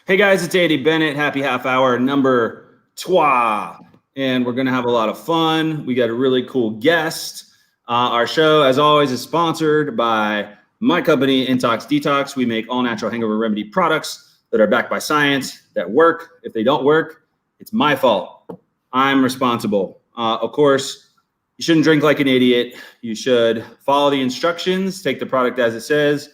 Hey guys, it's Andy Bennett. Happy half hour number 2. And we're going to have a lot of fun. We got a really cool guest. Our show, as always, is sponsored by my company, Intox-Detox. We make all natural hangover remedy products that are backed by science, that work. If they don't work, it's my fault. I'm responsible. Of course, you shouldn't drink like an idiot. You should follow the instructions, take the product as it says.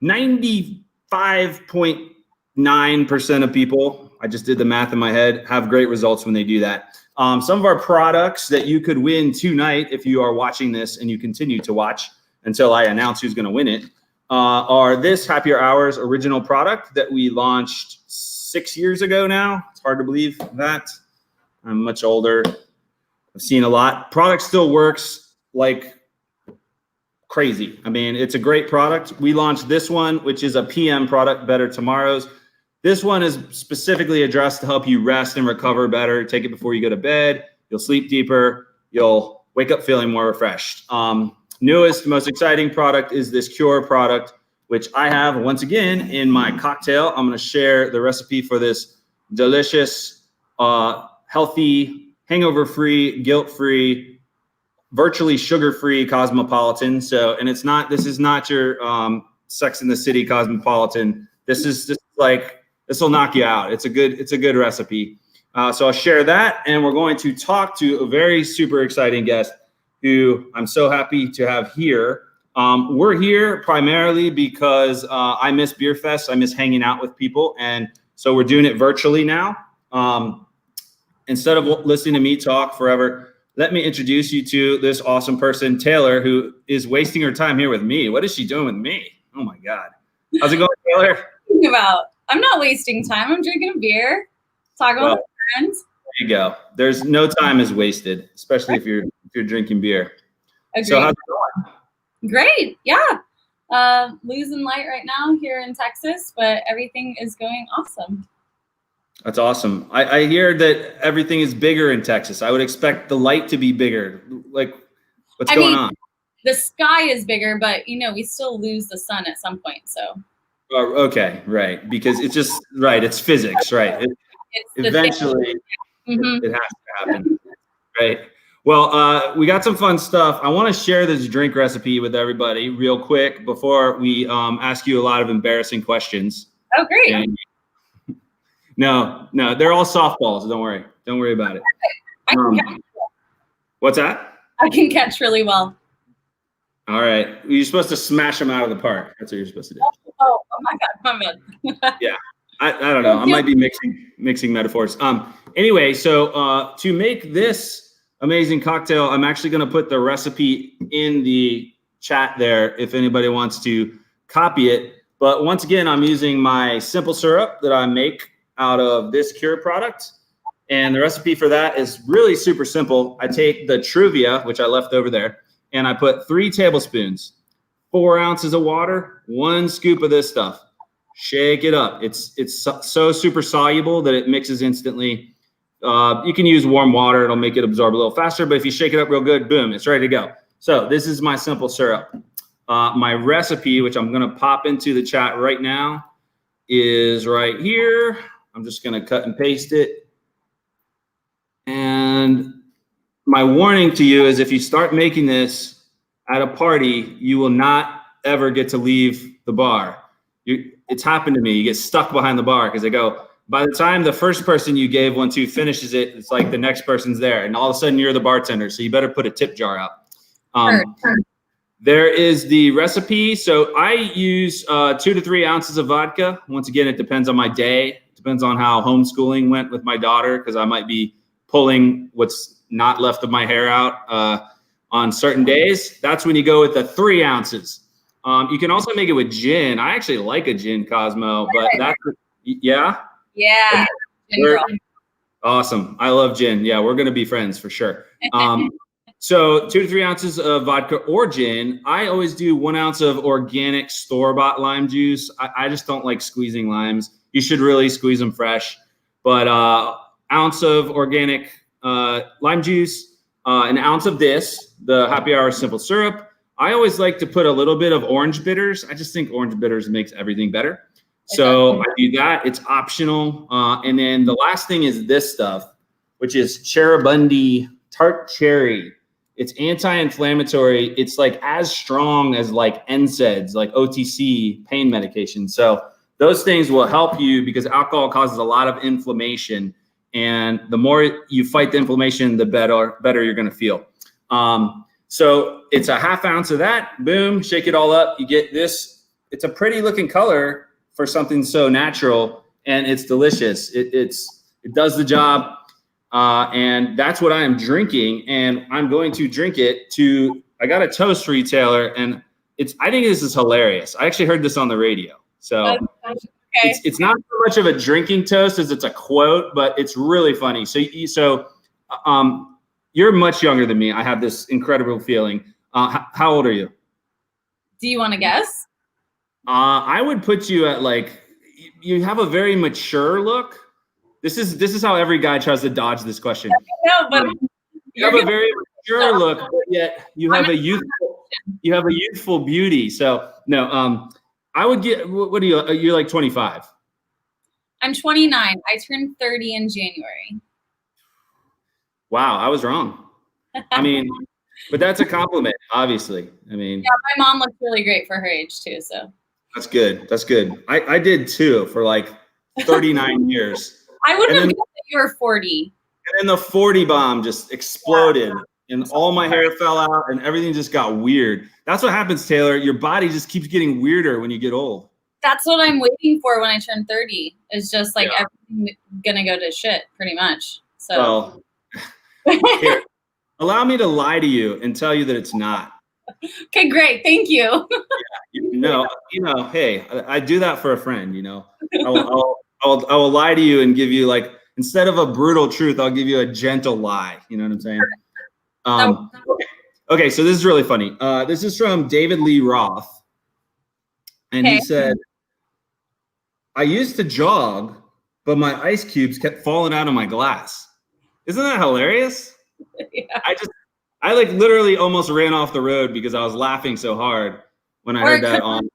95.9% of people, I just did the math in my head, have great results when they do that. Some of our products that you could win tonight, if you are watching this and you continue to watch until I announce who's going to win it, are this Happier Hours original product that we launched 6 years ago now. It's hard to believe that. I'm much older. I've seen a lot. Product still works like crazy. I mean, it's a great product. We launched this one, which is a PM product, Better Tomorrows. This one is specifically addressed to help you rest and recover better. Take it before you go to bed. You'll sleep deeper. You'll wake up feeling more refreshed. Newest, most exciting product is this Cure product, which I have once again in my cocktail. I'm going to share the recipe for this delicious, healthy, hangover-free, guilt-free, virtually sugar-free CosMopolitAN. So, and it's not, this is not your Sex in the City CosMopolitAN. This is just like, this will knock you out. It's a good recipe. So I'll share that, and we're going to talk to a very super exciting guest who I'm so happy to have here. We're here primarily because I miss Beer Fest. I miss hanging out with people, and so we're doing it virtually now. Instead of listening to me talk forever, let me introduce you to this awesome person, Taylor, who is wasting her time here with me. What is she doing with me? Oh my God. How's it going, Taylor? I'm not wasting time. I'm drinking a beer, talking with friends. There you go. There's no time is wasted, especially if you're drinking beer. Agreed. So how's it going? Great. Yeah. Losing light right now here in Texas, but everything is going awesome. That's awesome. I hear that everything is bigger in Texas. I would expect the light to be bigger. Like, what's going on? The sky is bigger, but we still lose the sun at some point. So. Okay, right. Because it's just right. It's physics, right? Eventually, it has to happen, right? Well, we got some fun stuff. I want to share this drink recipe with everybody real quick before we ask you a lot of embarrassing questions. Oh, great. And no, they're all softballs. Don't worry about it. What's that? I can catch really well. All right. You're supposed to smash them out of the park. That's what you're supposed to do. Oh my God, my bad. Yeah. I don't know. I might be mixing metaphors. Anyway, so to make this amazing cocktail, I'm actually going to put the recipe in the chat there if anybody wants to copy it. But once again, I'm using my simple syrup that I make out of this Cure product. And the recipe for that is really super simple. I take the Truvia, which I left over there, and I put 3 tablespoons, 4 ounces of water, 1 scoop of this stuff. Shake it up. It's so super soluble that it mixes instantly. You can use warm water. It'll make it absorb a little faster. But if you shake it up real good, boom, it's ready to go. So this is my simple syrup. My recipe, which I'm going to pop into the chat right now, is right here. I'm just going to cut and paste it. And my warning to you is if you start making this at a party, you will not ever get to leave the bar. It's happened to me. You get stuck behind the bar because they go, by the time the first person you gave one to finishes it, it's like the next person's there. And all of a sudden you're the bartender. So you better put a tip jar out. Sure. There is the recipe. So I use 2 to 3 ounces of vodka. Once again, it depends on my day. It depends on how homeschooling went with my daughter because I might be pulling what's not left of my hair out on certain days. That's when you go with the 3 ounces. You can also make it with gin. I actually like a gin Cosmo, but that's, yeah? Yeah. Awesome. I love gin. Yeah, we're going to be friends for sure. So 2 to 3 ounces of vodka or gin. I always do 1 ounce of organic store-bought lime juice. I just don't like squeezing limes. You should really squeeze them fresh. But ounce of organic lime juice, an ounce of this, the Happy Hour simple syrup. I always like to put a little bit of orange bitters. I just think orange bitters makes everything better. So I do that. It's optional. And then the last thing is this stuff, which is Cheibundi tart cherry. It's anti-inflammatory. It's like as strong as like NSAIDs, like OTC pain medication. So those things will help you because alcohol causes a lot of inflammation. And the more you fight the inflammation, the better you're going to feel. So it's a half ounce of that. Boom, shake it all up. You get this. It's a pretty looking color for something so natural, and it's delicious. It does the job. And that's what I am drinking, and I'm going to drink it I got a toast retailer, and I think this is hilarious. I actually heard this on the radio. So it's not so much of a drinking toast as it's a quote, but it's really funny. So you're much younger than me. I have this incredible feeling. How old are you? Do you want to guess? I would put you at like, you have a very mature look. This is how every guy tries to dodge this question. No, but you have a very mature look, but yet you have a youthful beauty. So no, I would get. What are you? You're like 25. I'm 29. I turned 30 in January. Wow, I was wrong. I mean, but that's a compliment, obviously. I mean, yeah, my mom looks really great for her age too. So that's good. That's good. I did too for like 39 years. I wouldn't have guessed that you were 40. And then the 40 bomb just exploded, and all my hair fell out, and everything just got weird. That's what happens, Taylor. Your body just keeps getting weirder when you get old. That's what I'm waiting for when I turn 30. It's just like everything's gonna go to shit, pretty much. So, here, allow me to lie to you and tell you that it's not. Okay, great. Thank you. Hey, I do that for a friend. I will lie to you and give you, like, instead of a brutal truth, I'll give you a gentle lie. You know what I'm saying? Okay, so this is really funny. This is from David Lee Roth. And he said, I used to jog, but my ice cubes kept falling out of my glass. Isn't that hilarious? Yeah. I like literally almost ran off the road because I was laughing so hard when I heard that on.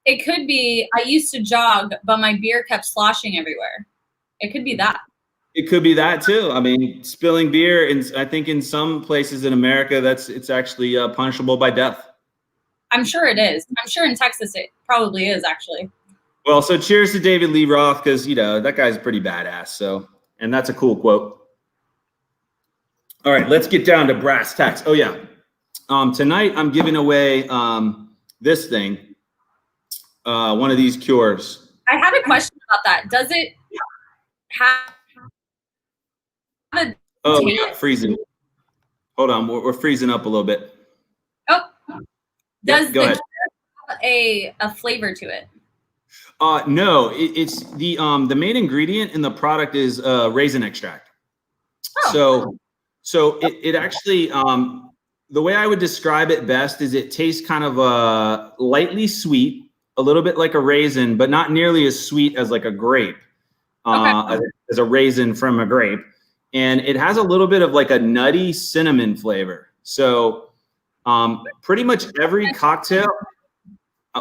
It could be, I used to jog, but my beer kept sloshing everywhere. It could be that. It could be that too. I mean, spilling beer, and I think in some places in America, it's actually punishable by death. I'm sure it is. I'm sure in Texas it probably is actually. Well, so cheers to David Lee Roth, because that guy's pretty badass. So, and that's a cool quote. All right, let's get down to brass tacks. Oh yeah, tonight I'm giving away this thing. One of these cures. I had a question about that. Does it have a yeah, freezing. Hold on, we're freezing up a little bit. Oh, does go ahead. Have a flavor to it? No, it's the main ingredient in the product is raisin extract. Oh. So it actually the way I would describe it best is it tastes kind of lightly sweet. A little bit like a raisin, but not nearly as sweet as like a grape, as a raisin from a grape. And it has a little bit of like a nutty cinnamon flavor. So pretty much every cocktail,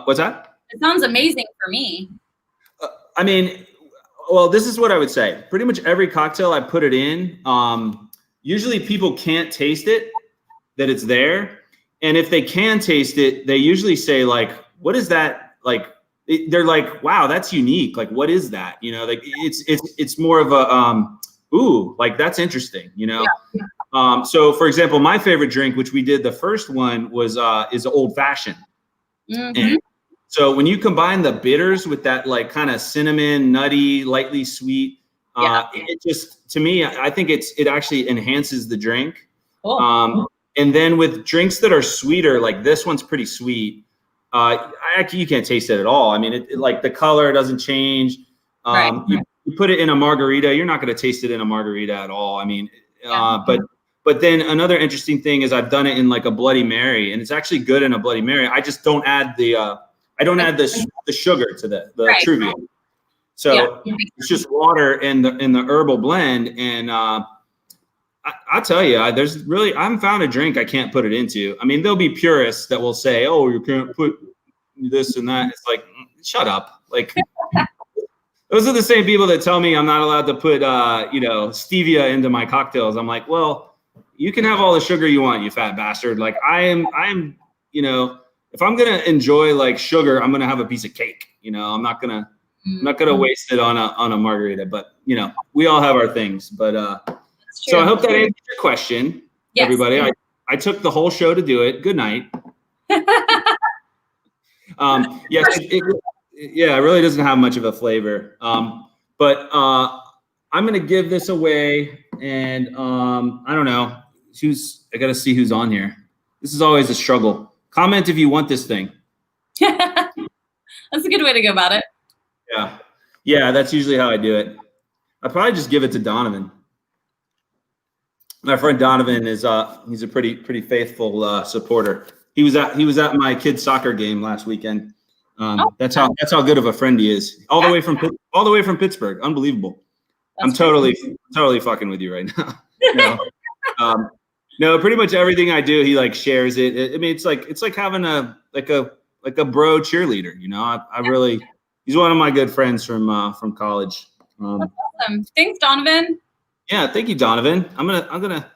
what's that? It sounds amazing for me. I mean, well, this is what I would say. Pretty much every cocktail I put it in, usually people can't taste it, that it's there. And if they can taste it, they usually say like, what is that? Like they're like, wow, that's unique. Like, what is that? Like it's more of a ooh, like that's interesting. Yeah. So for example, my favorite drink, which we did the first one, is old fashioned. Mm-hmm. And so when you combine the bitters with that like kind of cinnamon, nutty, lightly sweet, it just, to me, I think it actually enhances the drink. Cool. And then with drinks that are sweeter, like this one's pretty sweet. You can't taste it at all. I mean, it like the color doesn't change. Right. You put it in a margarita, you're not going to taste it in a margarita at all. I mean, but then another interesting thing is I've done it in like a Bloody Mary, and it's actually good in a Bloody Mary. I just don't add the sugar to the Truvia. So it's just water and the herbal blend. And I'll tell you, I haven't found a drink I can't put it into. I mean, there'll be purists that will say, "Oh, you can't put this and that." It's like, shut up. Like, Those are the same people that tell me I'm not allowed to put, stevia into my cocktails. I'm like, well, you can have all the sugar you want, you fat bastard. Like I am, if I'm going to enjoy like sugar, I'm going to have a piece of cake. I'm not going to waste it on a margarita, but we all have our things, but, so I hope that answers your question, yes. Everybody. I took the whole show to do it. Good night. Yes, it really doesn't have much of a flavor. But I'm going to give this away, and I don't know. I got to see who's on here. This is always a struggle. Comment if you want this thing. That's a good way to go about it. Yeah, that's usually how I do it. I'd probably just give it to Donovan. My friend Donovan is he's a pretty faithful supporter. He was at my kid's soccer game last weekend. That's how good of a friend he is. All the way from Pittsburgh. Unbelievable. I'm totally fucking with you right now. No, pretty much everything I do, he like shares it. I mean, it's like having a bro cheerleader. I really, he's one of my good friends from college. That's awesome. Thanks, Donovan. Yeah, thank you, Donovan. I'm gonna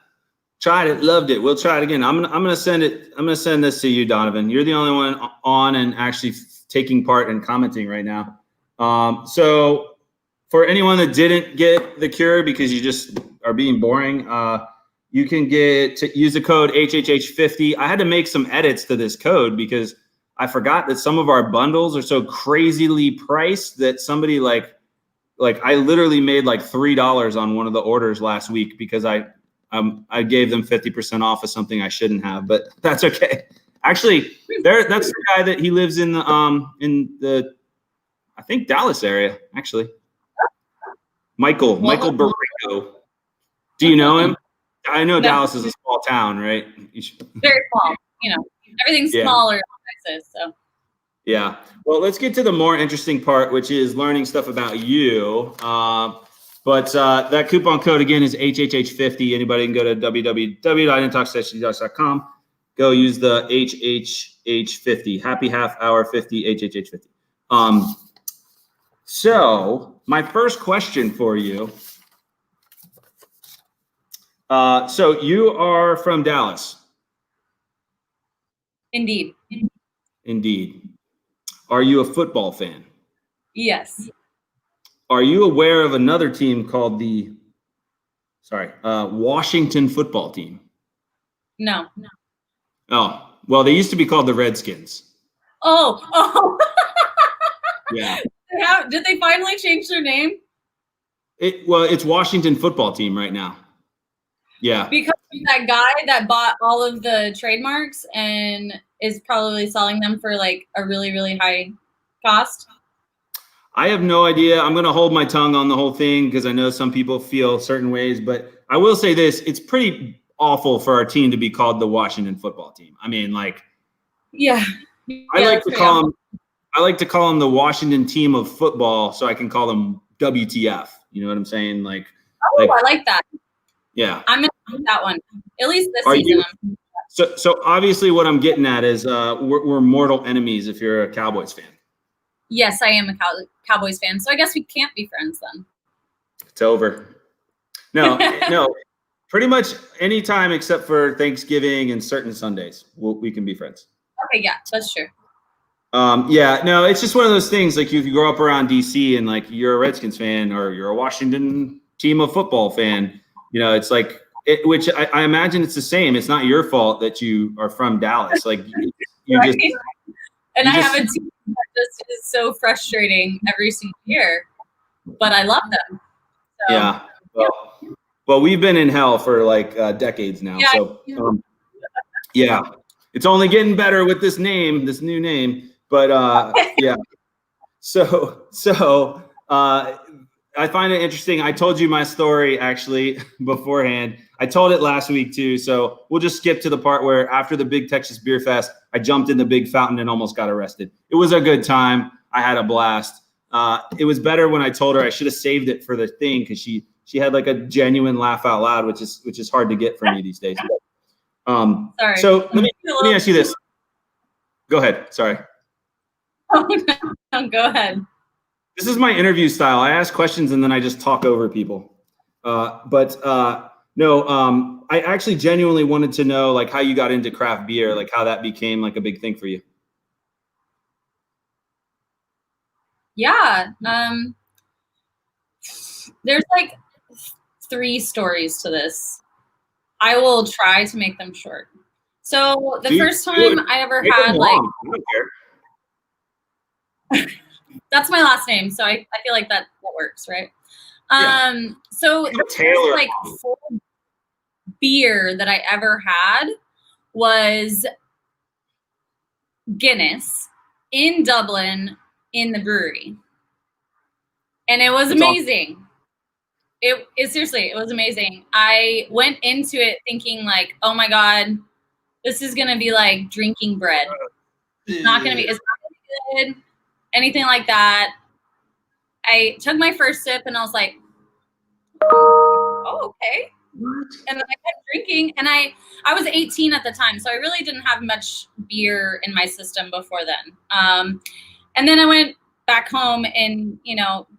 try it. Loved it. We'll try it again. I'm gonna send it. I'm gonna send this to you, Donovan. You're the only one on and actually taking part and commenting right now. So for anyone that didn't get the cure because you just are being boring, you can use the code HHH50. I had to make some edits to this code because I forgot that some of our bundles are so crazily priced that somebody like I literally made like $3 on one of the orders last week because I gave them 50% off of something I shouldn't have, but that's okay. Actually, that's the guy that he lives in the I think Dallas area, actually. Michael Barrico. Do you know him? I know Dallas is a small town, right? Very small. Everything's smaller places, so. Yeah. Well, let's get to the more interesting part, which is learning stuff about you. But that coupon code, again, is HHH50. Anybody can go to www.intox-detox.com. Go use the HHH50. Happy half hour 50, HHH50. So my first question for you. So you are from Dallas. Indeed. Are you a football fan? Yes. Are you aware of another team called the Washington football team? No. Oh, well, they used to be called the Redskins. Oh. Yeah. Did they finally change their name? It's Washington football team right now. Yeah. Because that guy that bought all of the trademarks and is probably selling them for like a really, really high cost. I have no idea. I'm going to hold my tongue on the whole thing because I know some people feel certain ways, but I will say this, it's pretty awful for our team to be called the Washington football team. I mean, like, yeah. I like to call them the Washington team of football so I can call them WTF. You know what I'm saying? Like, I like that. Yeah. I'm going to do that one. At least this season. So obviously what I'm getting at is we're mortal enemies if you're a Cowboys fan. Yes, I am a Cowboys fan. So I guess we can't be friends then. It's over. No. Pretty much any time except for Thanksgiving and certain Sundays, we can be friends. Okay, yeah, that's true. It's just one of those things. Like if you grow up around DC and like you're a Redskins fan or you're a Washington team of football fan, it's like which I imagine it's the same. It's not your fault that you are from Dallas. Like you right? just. And I have a team that just is so frustrating every single year, but I love them. So, yeah. Well, we've been in hell for like decades now. Yeah, so it's only getting better with this new name. But yeah. So I find it interesting. I told you my story actually beforehand. I told it last week too. So we'll just skip to the part where after the Big Texas Beer Fest, I jumped in the big fountain and almost got arrested. It was a good time. I had a blast. It was better when I told her. I should have saved it for the thing because she had like a genuine laugh out loud, which is hard to get from me these days. Sorry. So let me ask you this. Go ahead. Sorry. Oh, no, go ahead. This is my interview style. I ask questions and then I just talk over people. No, I actually genuinely wanted to know like how you got into craft beer, like how that became like a big thing for you. Yeah. There's like 3 stories to this. I will try to make them short. So the first time I ever had like, I don't care. that's my last name, so I feel like that works, right? Yeah. So the first like full beer that I ever had was Guinness in Dublin in the brewery, and it was amazing. Awesome. It seriously, it was amazing. I went into it thinking like, oh my God, this is gonna be like drinking bread. It's not gonna be good, anything like that. I took my first sip and I was like, oh, okay. And then I kept drinking, and I was 18 at the time, so I really didn't have much beer in my system before then. And then I went back home, and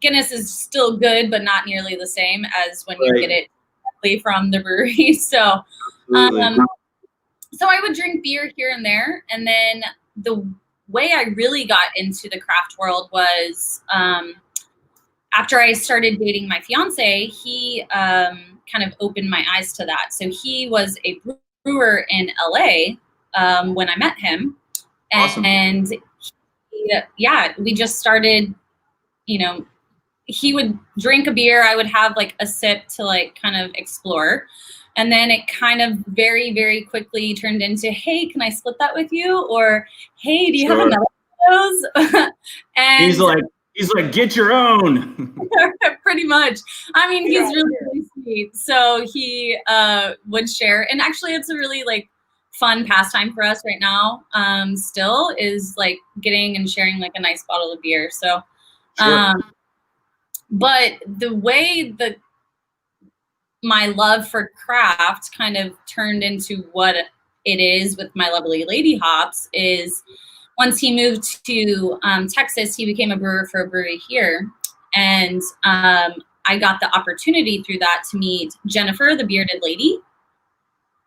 Guinness is still good, but not nearly the same as when you get it directly from the brewery. So, so I would drink beer here and there, and then the way I really got into the craft world was after I started dating my fiance. He kind of opened my eyes to that. So he was a brewer in LA when I met him. Awesome. And we just started, he would drink a beer. I would have like a sip to like kind of explore. And then it kind of very, very quickly turned into, hey, can I split that with you? Or, hey, do you have another one of those? And he's like, get your own. Pretty much. I mean, he's really, really sweet. So he would share. And actually, it's a really like fun pastime for us right now. Still is like getting and sharing like a nice bottle of beer. So, but the way that my love for craft kind of turned into what it is with My Lovely Lady hops is once he moved to Texas, he became a brewer for a brewery here. And I got the opportunity through that to meet Jennifer, the bearded lady.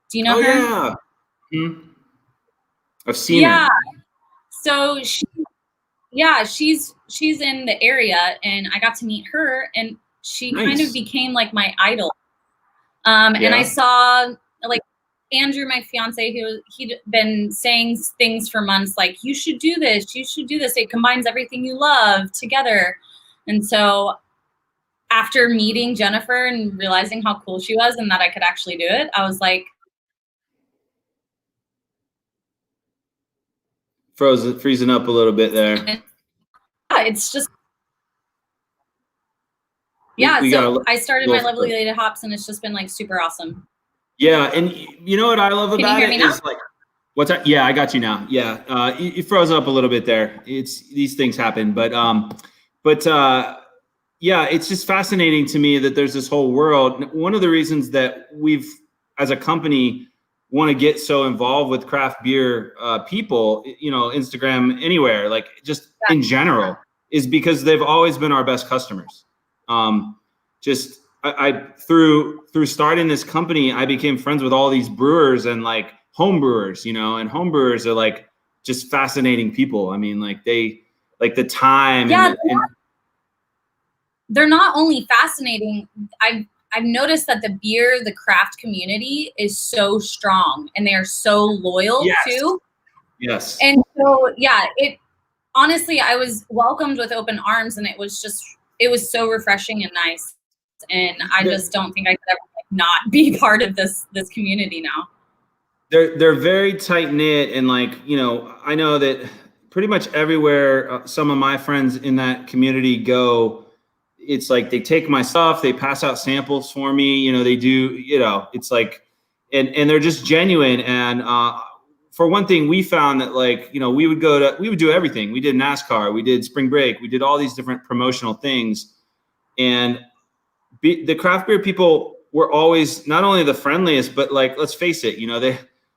Do you know her? Yeah. Mm-hmm. I've seen her. So she's in the area, and I got to meet her, and she kind of became like my idol. And I saw like Andrew, my fiance, he'd been saying things for months like, you should do this. It combines everything you love together. And so after meeting Jennifer and realizing how cool she was and that I could actually do it, I was like, freezing up a little bit there. It's just, so I started My Lovely Lady hops, and it's just been like super awesome. Yeah, and you know what I love about it is like, what's that? Yeah, I got you now. Yeah, you froze up a little bit there. These things happen, but yeah, it's just fascinating to me that there's this whole world. One of the reasons that we've, as a company, want to get so involved with craft beer people, Instagram, anywhere, like just in general, is because they've always been our best customers. I through starting this company, I became friends with all these brewers and like home brewers, and home brewers are like just fascinating people. I mean, like they like the time. Yeah, they're not only fascinating. I've noticed that the craft community is so strong, and they are so loyal too. Yes. And so, honestly, I was welcomed with open arms, and it was so refreshing and nice. And I just don't think I could ever not be part of this community now. They're very tight knit, and like, I know that pretty much everywhere some of my friends in that community go, it's like they take my stuff, they pass out samples for me, they do, it's like, and they're just genuine. And for one thing, we found that like, we would do everything. We did NASCAR, we did spring break, we did all these different promotional things. And the craft beer people were always not only the friendliest, but like, let's face it,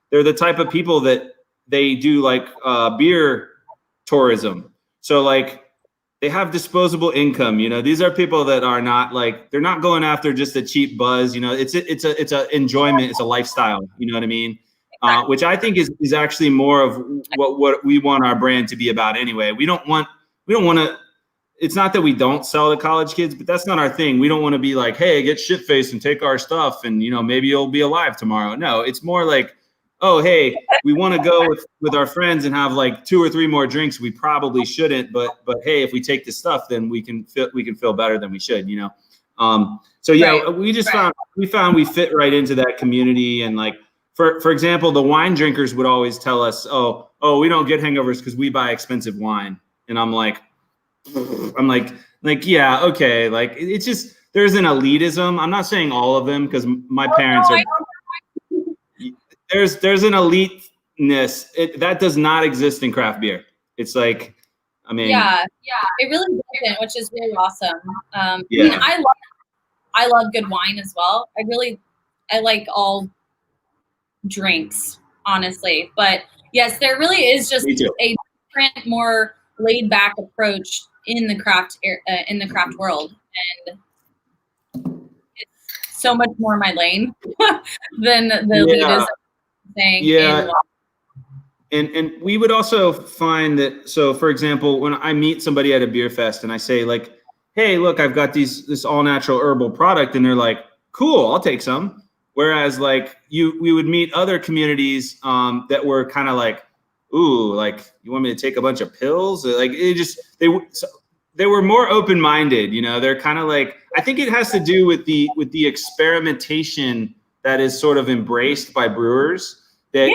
they're the type of people that they do like beer tourism. So like they have disposable income. You know, these are people that are not like, they're not going after just a cheap buzz. You know, it's a enjoyment. It's a lifestyle. You know what I mean? Which I think is actually more of what we want our brand to be about anyway. We don't want to, it's not that we don't sell to college kids, but that's not our thing. We don't want to be like, hey, get shit faced and take our stuff and, you know, maybe you'll be alive tomorrow. No, it's more like, oh, hey, we want to go with our friends and have like 2 or 3 more drinks. We probably shouldn't, but hey, if we take this stuff, then we can feel better than we should, you know? So yeah, right. we found we fit right into that community. And like, for example, the wine drinkers would always tell us, oh, we don't get hangovers because we buy expensive wine. And I'm like, yeah, okay. Like, it's just, there's an elitism. I'm not saying all of them because my parents are, there's an eliteness that does not exist in craft beer. It's like, I mean, yeah, it really doesn't, which is really awesome. I mean, I love good wine as well. I like all drinks, honestly. But yes, there really is just a different, more laid back approach in the craft world, and it's so much more my lane than the elitism thing. Yeah. And we would also find that, so for example, when I meet somebody at a beer fest and I say like, hey, look, I've got this all natural herbal product, and they're like, cool, I'll take some. Whereas like we would meet other communities that were kind of like, ooh, like, you want me to take a bunch of pills? Like, they were more open-minded, you know. They're kind of like, I think it has to do with the experimentation that is sort of embraced by brewers. That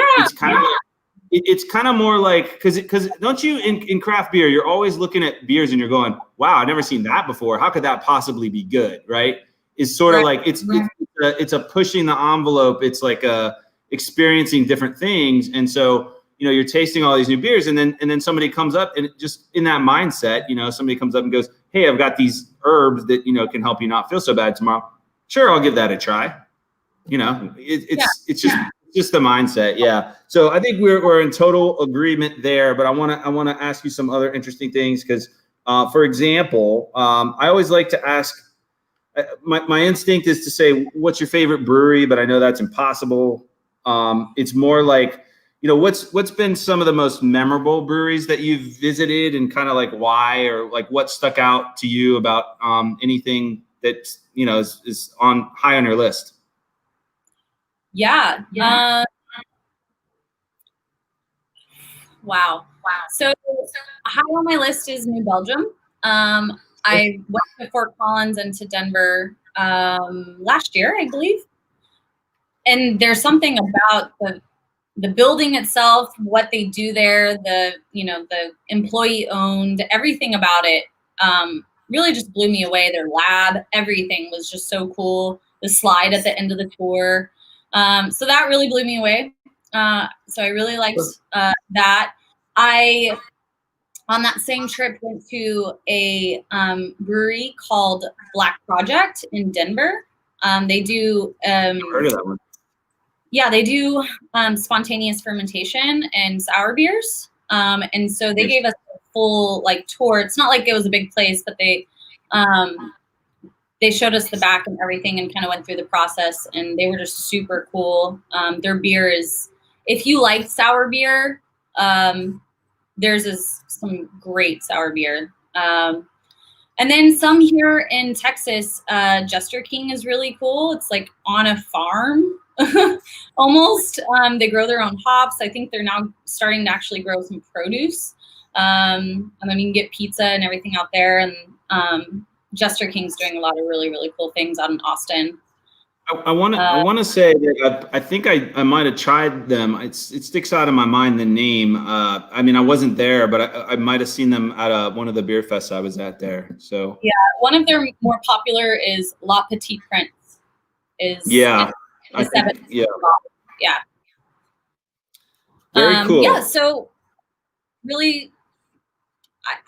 it's kind of more like, because don't you in craft beer, you're always looking at beers and you're going, wow, I've never seen that before. How could that possibly be good, right? It's sort of like it's a pushing the envelope. It's like experiencing different things, and so, you know, you're tasting all these new beers, and then somebody comes up and just in that mindset, you know, somebody comes up and goes, hey, I've got these herbs that, you know, can help you not feel so bad tomorrow. Sure, I'll give that a try. You know, it's just the mindset. Yeah. So I think we're in total agreement there, but I want to ask you some other interesting things because, for example, I always like to ask. My instinct is to say, what's your favorite brewery? But I know that's impossible. It's more like, you know, what's been some of the most memorable breweries that you've visited, and kind of like why, or like what stuck out to you about anything that, you know, is high on your list? Yeah. Wow. So high on my list is New Belgium. I went to Fort Collins and to Denver last year, I believe. And there's something about the building itself, what they do there, the employee owned, everything about it really just blew me away. Their lab, everything was just so cool. The slide at the end of the tour. So that really blew me away. So I really liked that. On that same trip, went to a brewery called Black Project in Denver. They do heard of that one. Yeah, they do spontaneous fermentation and sour beers. And so they gave us a full like tour. It's not like it was a big place, but they showed us the back and everything and kind of went through the process, and they were just super cool. Their beer is, if you like sour beer, theirs is some great sour beer. And then some here in Texas, Jester King is really cool. It's like on a farm almost. They grow their own hops. I think they're now starting to actually grow some produce. And then you can get pizza and everything out there. And Jester King's doing a lot of really, really cool things out in Austin. I want to say that I think I might have tried them. It sticks out in my mind, the name. I mean, I wasn't there, but I might have seen them at one of the beer fests I was at there. So yeah, one of their more popular is La Petite Prince. Yeah. Very cool. Yeah, so really,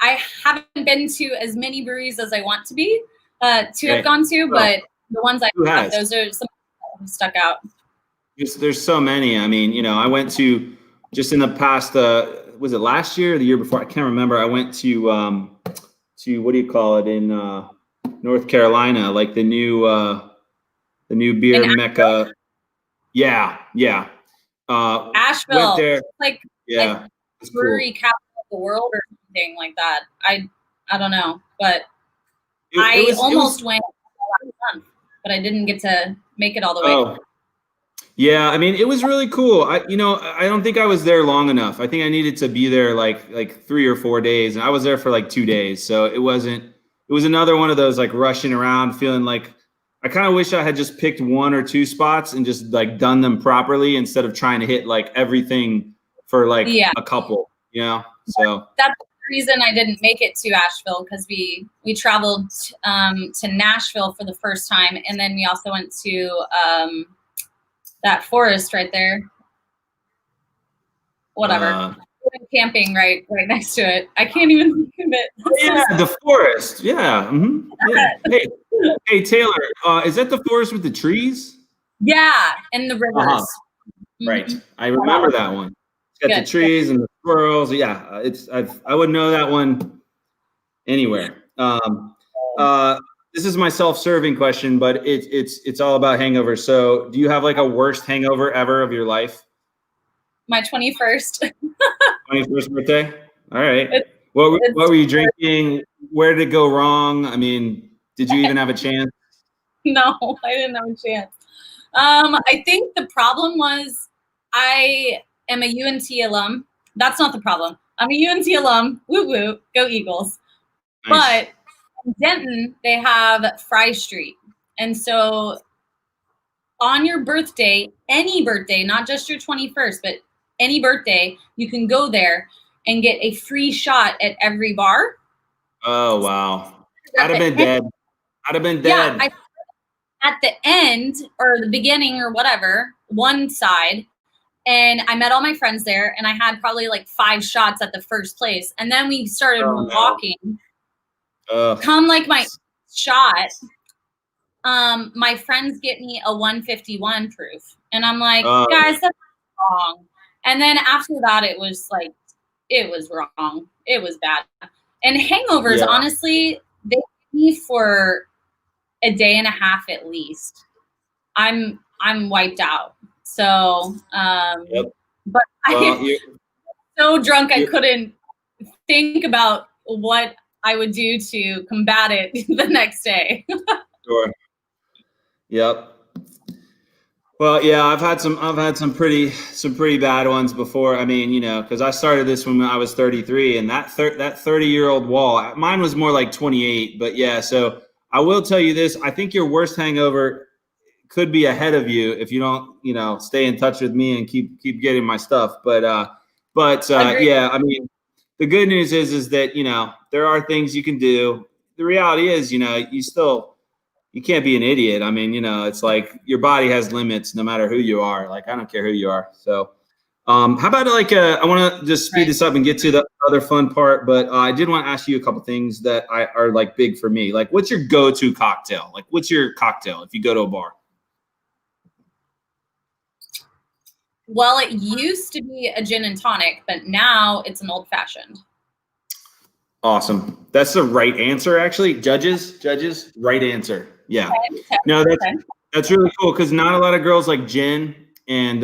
I haven't been to as many breweries as I want to be have gone to, but the ones I have, those are some that stuck out. There's so many. I mean, you know, I went to just in the past, was it last year or the year before? I can't remember. I went to what do you call it, in North Carolina, like the new beer mecca. Yeah. Asheville, went there. like brewery capital of the world or something like that. I don't know, but I almost went last month, but I didn't get to make it all the way. Oh. Yeah, I mean, it was really cool. I don't think I was there long enough. I think I needed to be there like 3 or 4 days, and I was there for like 2 days. So it was another one of those like rushing around, feeling like I kind of wish I had just picked 1 or 2 spots and just like done them properly instead of trying to hit like everything for like a couple, So that's the reason I didn't make it to Asheville, because we traveled to Nashville for the first time, and then we also went to that forest right there. Whatever. We went camping right next to it. I can't even think of it. Yeah, the forest. Yeah. Mm-hmm. Yeah. Hey, Taylor, is that the forest with the trees? Yeah, and the rivers. Mm-hmm. Right. I remember that one. It's got the trees and the squirrels. Yeah, I wouldn't know that one anywhere. This is my self-serving question, but it's all about hangovers. So, do you have like a worst hangover ever of your life? My 21st. 21st birthday. All right. What were you drinking? Where did it go wrong? I mean, did you even have a chance? No, I didn't have a chance. I think the problem was I am a UNT alum. That's not the problem. I'm a UNT alum. Woo woo. Go Eagles. Nice. But in Denton, they have Fry Street. And so on your birthday, any birthday, not just your 21st, but any birthday, you can go there and get a free shot at every bar. Oh, wow. I'd have been dead. Yeah, at the end or the beginning or whatever, one side, and I met all my friends there, and I had probably like 5 shots at the first place. And then we started walking. Come like my shot, my friends get me a 151 proof. And I'm like, guys, that's wrong. And then after that, it was like, it was wrong. It was bad. And hangovers, honestly, they give me for a day and a half at least. I'm wiped out. So, but I'm so drunk I couldn't think about what I would do to combat it the next day. Sure. Yep. Well, yeah, I've had some pretty bad ones before. I mean, because I started this when I was 33, and that 30-year-old wall, mine was more like 28. But yeah, so I will tell you this: I think your worst hangover could be ahead of you if you don't, stay in touch with me and keep getting my stuff. But yeah, I mean, the good news is that there are things you can do. The reality is, you can't be an idiot. I mean, it's like your body has limits no matter who you are. Like, I don't care who you are. So how about like, I want to just speed this up and get to the other fun part, but I did want to ask you a couple things that are like big for me. Like, what's your go-to cocktail? Like, what's your cocktail if you go to a bar? Well, it used to be a gin and tonic, but now it's an old fashioned. Awesome. That's the right answer, actually. Judges, right answer. Yeah. No, that's really cool because not a lot of girls like gin, and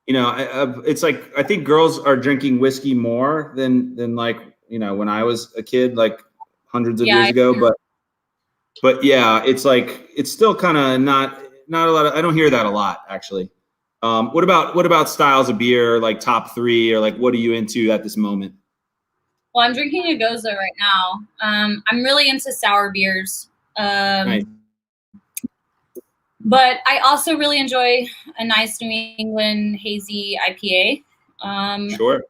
it's like I think girls are drinking whiskey more than like when I was a kid, like hundreds of years ago. But yeah, it's like it's still kind of not a lot of. I don't hear that a lot actually. What about styles of beer, like top 3, or like what are you into at this moment? Well, I'm drinking a Goza right now. I'm really into sour beers. Nice. But I also really enjoy a nice New England hazy IPA. Sure.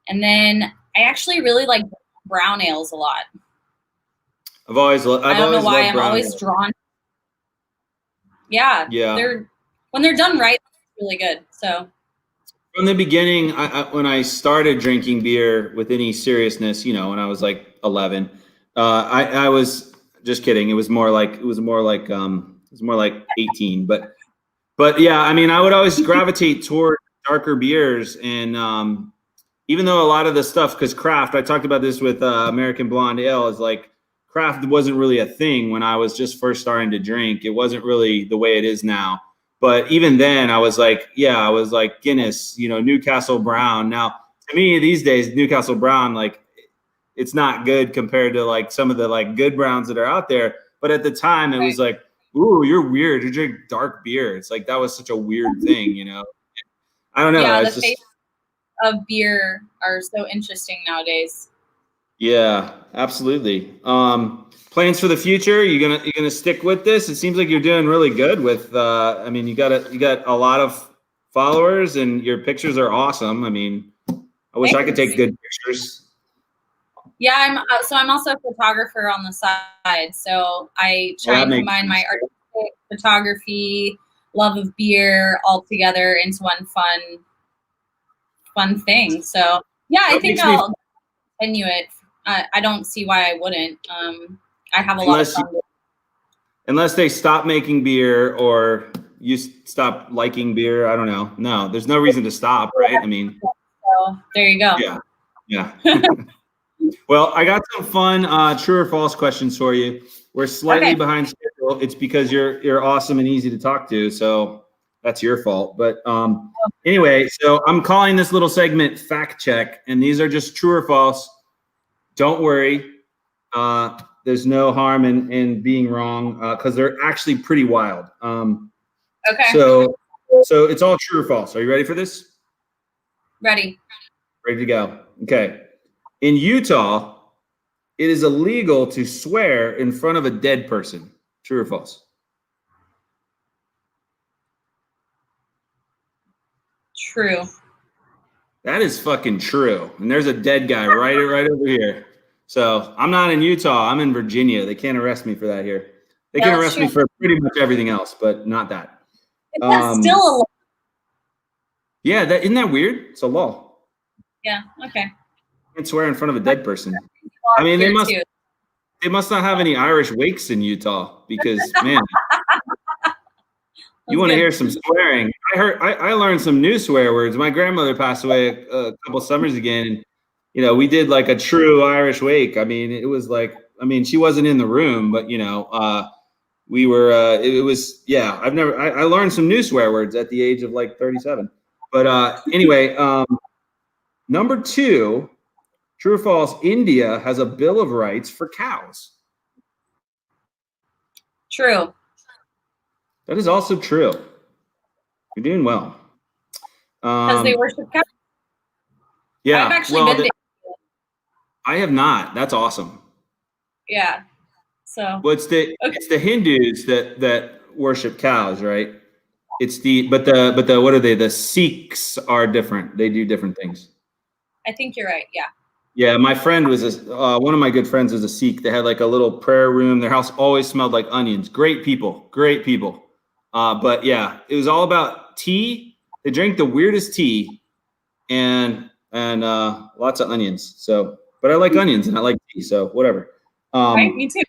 And then I actually really like brown ales a lot. I don't know why I'm always drawn. Yeah. When they're done right, it's really good. So. From the beginning, when I started drinking beer with any seriousness, when I was like 11, I was just kidding. It was more like 18, but yeah, I mean, I would always gravitate toward darker beers, and even though a lot of the stuff, because craft, I talked about this with American Blonde Ale, is like craft wasn't really a thing when I was just first starting to drink. It wasn't really the way it is now. But even then I was like, I was like Guinness, Newcastle Brown. Now to me these days, Newcastle Brown, like it's not good compared to like some of the like good browns that are out there. But at the time it was like, ooh, you're weird. You drink dark beer. It's like, that was such a weird thing, I don't know. Yeah, it's the just, face of beer are so interesting nowadays. yeah, absolutely. Plans for the future? You gonna stick with this? It seems like you're doing really good with. I mean, you got a lot of followers, and your pictures are awesome. I mean, I wish I could take good pictures. Yeah, I'm also a photographer on the side, so I try and combine my artistic photography, love of beer all together into one fun thing. So yeah, I think I'll continue it. I don't see why I wouldn't. I have a lot of fun. Unless they stop making beer or you stop liking beer, I don't know. No, there's no reason to stop, right? I mean, so there you go. Yeah. Well, I got some fun true or false questions for you. We're slightly behind schedule. It's because you're awesome and easy to talk to, so that's your fault. But anyway, so I'm calling this little segment fact check, and these are just true or false. Don't worry. There's no harm in being wrong because they're actually pretty wild. Okay. So it's all true or false. Are you ready for this? Ready. Ready to go. Okay. In Utah, it is illegal to swear in front of a dead person. True or false? True. That is fucking true. And there's a dead guy right over here. So I'm not in Utah. I'm in Virginia. They can't arrest me for that here. They can arrest me for pretty much everything else, but not that. That's still a law. Yeah, isn't that weird? It's a law. Yeah. Okay. You can't swear in front of a dead person. I mean, they must not have any Irish wakes in Utah because, man, you want to hear some swearing. I learned some new swear words. My grandmother passed away a couple summers ago, and we did like a true Irish wake. I mean, it was like, she wasn't in the room, but we were. It was, yeah. I learned some new swear words at the age of like 37. But anyway, number 2. True or false, India has a Bill of Rights for cows. True. That is also true. You're doing well. Because they worship cows. Yeah. I've actually been to India. I have not. That's awesome. Yeah. So. Well, it's the Hindus that worship cows, right? But the what are they? The Sikhs are different. They do different things. I think you're right. Yeah. Yeah, my friend was one of my good friends was a Sikh. They had like a little prayer room. Their house always smelled like onions. Great people. But yeah, it was all about tea. They drank the weirdest tea, and lots of onions. So, but I like onions and I like tea. So whatever. Right, me too.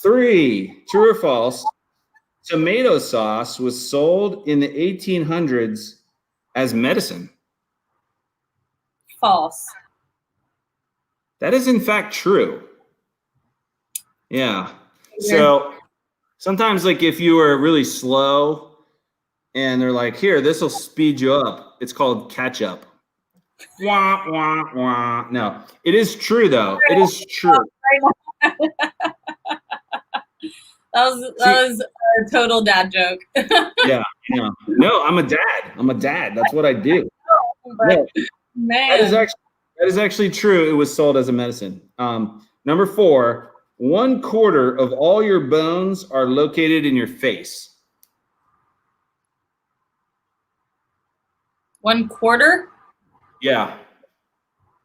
3, true or false? Tomato sauce was sold in the 1800s as medicine. False. That is in fact true. Yeah. So sometimes like if you were really slow and they're like, here, this will speed you up. It's called catch up. Wah, wah, wah. No, it is true though. It is true. That was a total dad joke. Yeah. No, I'm a dad. That's what I do. No, Man. That is actually true. It was sold as a medicine. Number 4, 1/4 of all your bones are located in your face. 1/4? Yeah.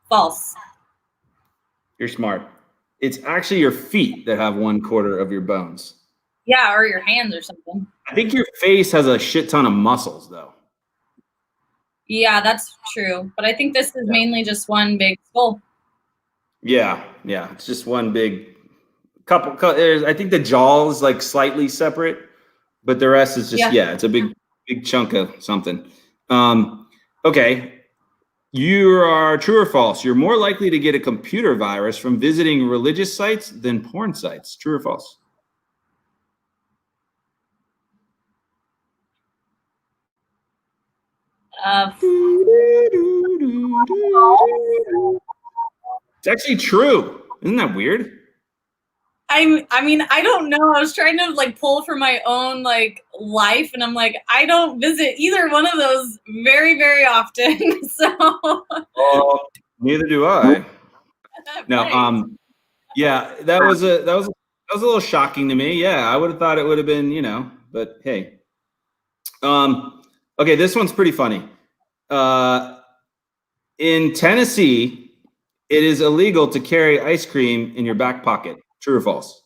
False. You're smart. It's actually your feet that have 1/4 of your bones. Yeah, or your hands or something. I think your face has a shit ton of muscles though. Yeah, that's true. But I think this is mainly just one big skull. Yeah. It's just one big couple. I think the jaw is like slightly separate, but the rest is just it's a big chunk of something. Okay. You are true or false? You're more likely to get a computer virus from visiting religious sites than porn sites. True or false? It's actually true. Isn't that weird? I mean, I don't know. I was trying to like pull from my own like life, and I'm like, I don't visit either one of those very, very often. So Neither do I. No, right. yeah, that was a little shocking to me. Yeah, I would have thought it would have been, but hey. Okay, this one's pretty funny. In Tennessee, it is illegal to carry ice cream in your back pocket. True or false?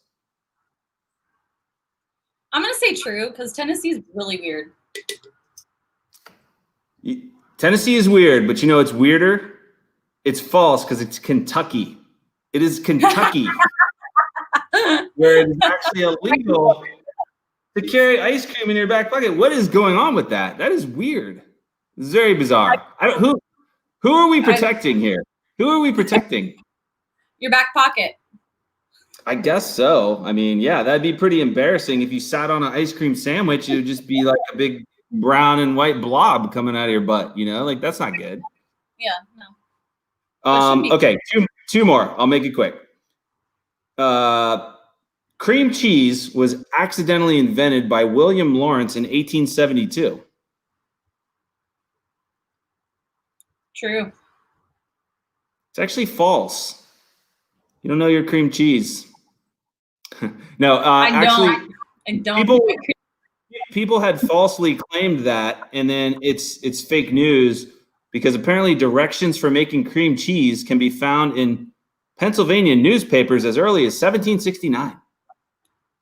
I'm gonna say true because Tennessee is really weird. Tennessee is weird, but it's weirder. It's false because it's Kentucky. It is Kentucky where it's actually illegal to carry ice cream in your back pocket. What is going on with that? That is weird. It's very bizarre. Who are we protecting here? Who are we protecting? Your back pocket. I guess so. I mean, yeah, that'd be pretty embarrassing if you sat on an ice cream sandwich. It would just be like a big brown and white blob coming out of your butt. Like that's not good. Yeah, no. Okay, two more. I'll make it quick. Cream cheese was accidentally invented by William Lawrence in 1872. True. It's actually false. You don't know your cream cheese. No, actually, I don't. People had falsely claimed that, and then it's fake news because apparently directions for making cream cheese can be found in Pennsylvania newspapers as early as 1769.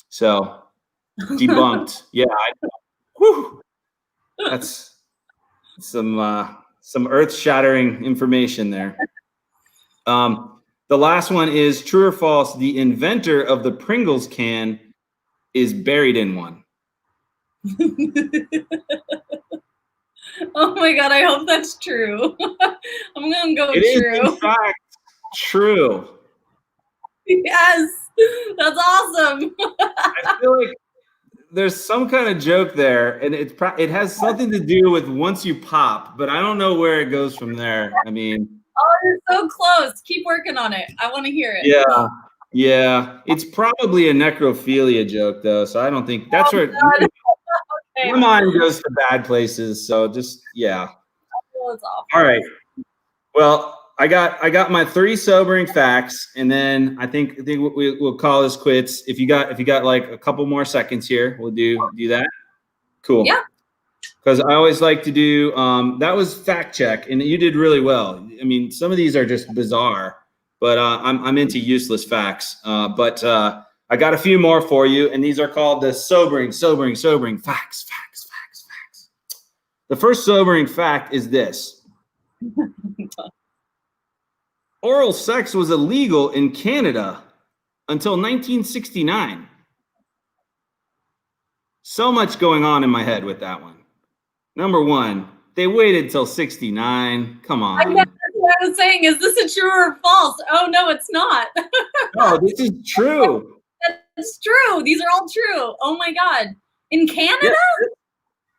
So debunked. Yeah, that's some earth-shattering information there. The last one is true or false. The inventor of the Pringles can is buried in one. Oh my God, I hope that's true. I'm gonna go It true. is in fact true. Yes, that's awesome. I feel like there's some kind of joke there, and it has something to do with once you pop, but I don't know where it goes from there. I mean, oh, you're so close. Keep working on it. I want to hear it. Yeah. It's probably a necrophilia joke though, so I don't think that's where Okay. my mind goes to bad places. So just yeah. That's awful. All right. Well, I got my 3 sobering facts, and then I think we'll call this quits. If you got like a couple more seconds here, we'll do that. Cool. Yeah. Because I always like to do that was fact check, and you did really well. I mean, some of these are just bizarre, but I'm into useless facts. But I got a few more for you, and these are called the sobering facts. The first sobering fact is this. Oral sex was illegal in Canada until 1969. So much going on in my head with that one. Number one, they waited till 69. Come on. I know, that's what I was saying. Is this a true or false? Oh, no, it's not. No, this is true. It's true. These are all true. Oh, my God. In Canada? Yeah.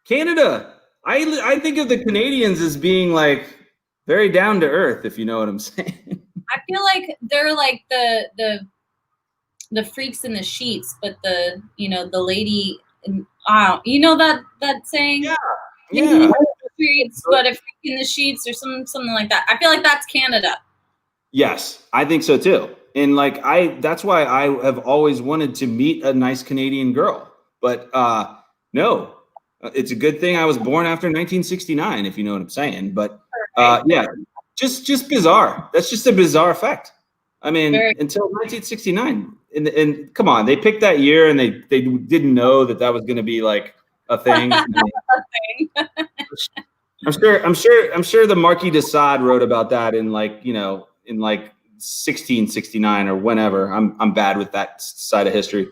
Canada. I think of the Canadians as being like very down to earth, if you know what I'm saying. I feel like they're like the freaks in the sheets, but the lady, that saying? Yeah. Streets, but a freak in the sheets or something like that. I feel like that's Canada. Yes, I think so too. And like that's why I have always wanted to meet a nice Canadian girl. But no, it's a good thing I was born after 1969, if you know what I'm saying. But yeah, just bizarre. That's just a bizarre fact. I mean, until 1969, and come on, they picked that year, and they didn't know that was going to be like a thing. I'm sure the Marquis de Sade wrote about that in 1669 or whenever. I'm bad with that side of history.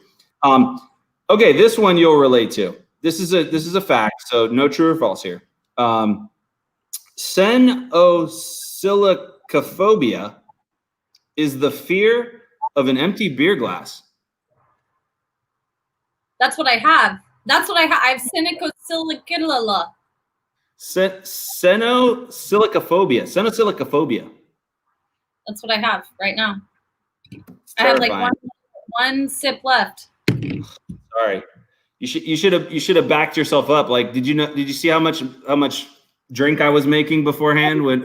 Okay, this one you'll relate to. This is a fact, so no true or false here. Senosilicophobia is the fear of an empty beer glass. That's what I have. That's what I have. I have Senosilicophobia. Senosilicophobia. That's what I have right now. I have like one sip left. Sorry. You should have backed yourself up. Like, did you see how much drink I was making beforehand when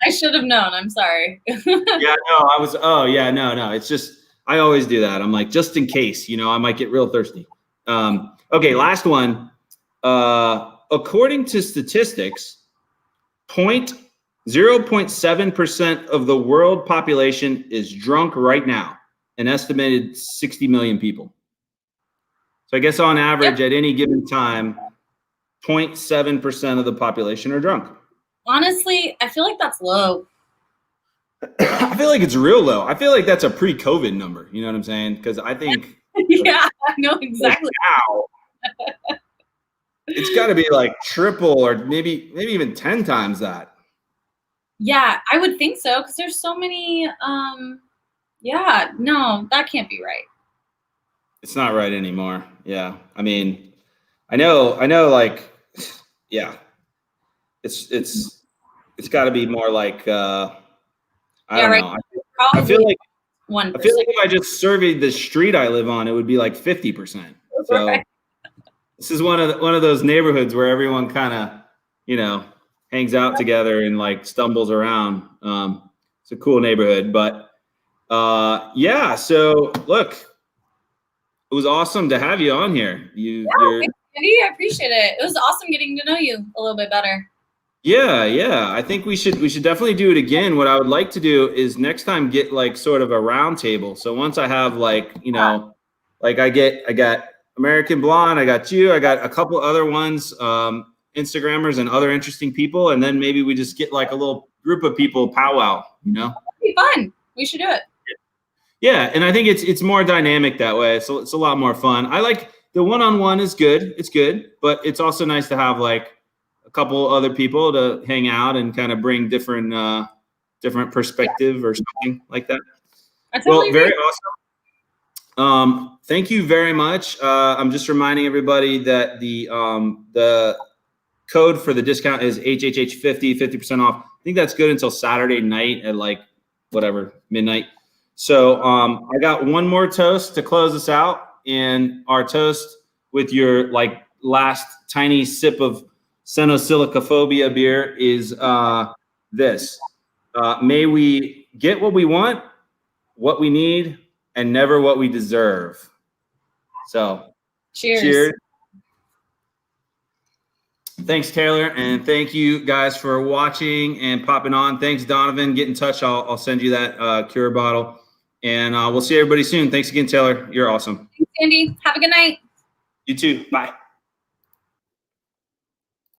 I should have known. I'm sorry. No. It's just I always do that. I'm like, just in case, I might get real thirsty. Okay, last one. According to statistics, 0.7% of the world population is drunk right now, an estimated 60 million people. So I guess on average, at any given time, 0.7% of the population are drunk. Honestly, I feel like that's low. I feel like it's real low. I feel like that's a pre-COVID number. You know what I'm saying? Because I think yeah, I know exactly. Now, it's got to be like triple or maybe even 10 times that. Yeah, I would think so because there's so many. Yeah, no, that can't be right. It's not right anymore. Yeah, I mean, I know. Like, yeah, it's got to be more like I don't know. I feel like 1%. I feel like if I just surveyed the street I live on, it would be like 50%. So right. This is one of those neighborhoods where everyone kind of, hangs out together and like stumbles around. It's a cool neighborhood, but yeah. So look, it was awesome to have you on here. Thanks, Andy. I appreciate it. It was awesome getting to know you a little bit better. Yeah. I think we should definitely do it again. What I would like to do is next time get like sort of a round table. So once I have like, like I got American Blonde, I got you, I got a couple other ones, Instagrammers and other interesting people. And then maybe we just get like a little group of people powwow, That'd be fun. We should do it. Yeah. And I think it's more dynamic that way. So it's a lot more fun. I like the one-on-one is good. It's good, but it's also nice to have like a couple other people to hang out and kind of bring different perspective or something like that. Well, very awesome. Thank you very much. I'm just reminding everybody that the code for the discount is HHH50, 50% off. I think that's good until Saturday night at like whatever, midnight. So I got one more toast to close us out, and our toast with your like last tiny sip of Senosilicophobia beer is this. May we get what we want, what we need, and never what we deserve. So cheers. Thanks, Taylor, and thank you guys for watching and popping on. Thanks, Donovan. Get in touch. I'll send you that cure bottle, and we'll see everybody soon. Thanks again, Taylor. You're awesome. Thanks, Andy. Have a good night. You too. Bye.